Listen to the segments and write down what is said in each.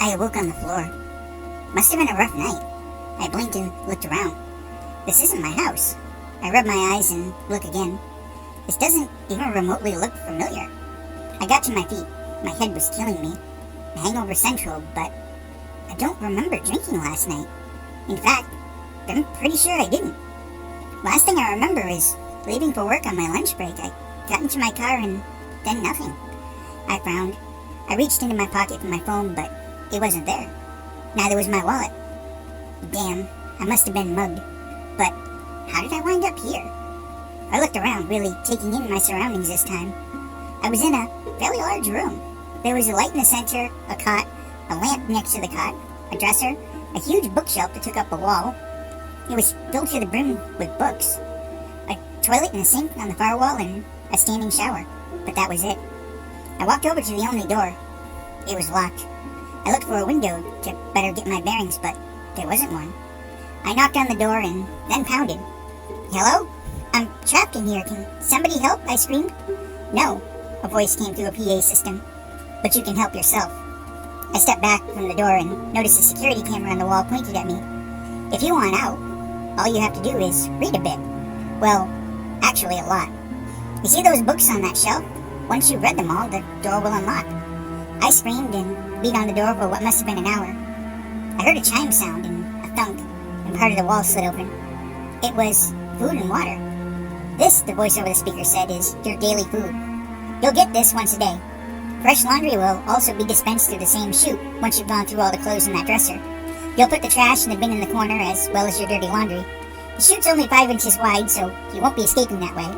I awoke on the floor. Must have been a rough night. I blinked and looked around. This isn't my house. I rub my eyes and look again. This doesn't even remotely look familiar. I got to my feet. My head was killing me. A hangover central, but I don't remember drinking last night. In fact, I'm pretty sure I didn't. Last thing I remember is leaving for work on my lunch break. I got into my car and then nothing. I frowned. I reached into my pocket for my phone, but it wasn't there. Neither was my wallet. Damn, I must have been mugged. But how did I wind up here? I looked around, really taking in my surroundings this time. I was in a fairly large room. There was a light in the center, a cot, a lamp next to the cot, a dresser, a huge bookshelf that took up a wall. It was filled to the brim with books. A toilet and a sink on the far wall and a standing shower. But that was it. I walked over to the only door. It was locked. I looked for a window to better get my bearings, but there wasn't one. I knocked on the door and then pounded. "Hello? I'm trapped in here. Can somebody help?" I screamed. "No," a voice came through a PA system. "But you can help yourself." I stepped back from the door and noticed a security camera on the wall pointed at me. "If you want out, all you have to do is read a bit. Well, actually a lot. You see those books on that shelf? Once you've read them all, the door will unlock." I screamed and beat on the door for what must have been an hour. I heard a chime sound and a thunk, and part of the wall slid open. It was food and water. "This," the voice over the speaker said, "is your daily food. You'll get this once a day. Fresh laundry will also be dispensed through the same chute once you've gone through all the clothes in that dresser. You'll put the trash in the bin in the corner as well as your dirty laundry. The chute's only 5 inches wide, so you won't be escaping that way.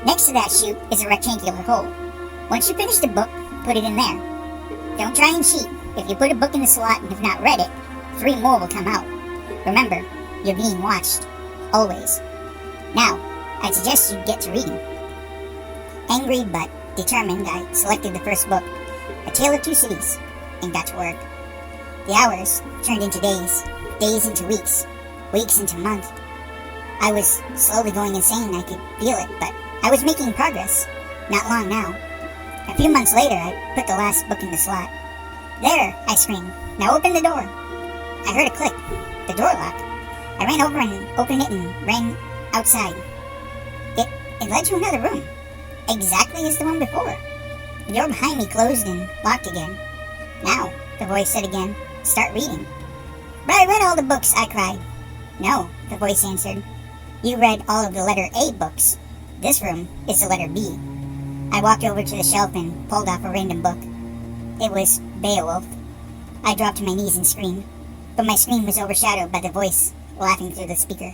Next to that chute is a rectangular hole. Once you finish the book, put it in there. Don't try and cheat. If you put a book in the slot and have not read it, 3 more will come out. Remember, you're being watched. Always. Now, I'd suggest you get to reading." Angry but determined, I selected the first book, A Tale of Two Cities, and got to work. The hours turned into days, days into weeks, weeks into months. I was slowly going insane. I could feel it, but I was making progress. Not long now. A few months later, I put the last book in the slot. "There!" I screamed. "Now open the door." I heard a click. The door locked. I ran over and opened it and ran outside. It led to another room, exactly as the one before. The door behind me closed and locked again. "Now," the voice said again, "start reading." "But I read all the books," I cried. "No," the voice answered. "You read all of the letter A books. This room is the letter B." I walked over to the shelf and pulled off a random book. It was Beowulf. I dropped to my knees and screamed, but my scream was overshadowed by the voice laughing through the speaker.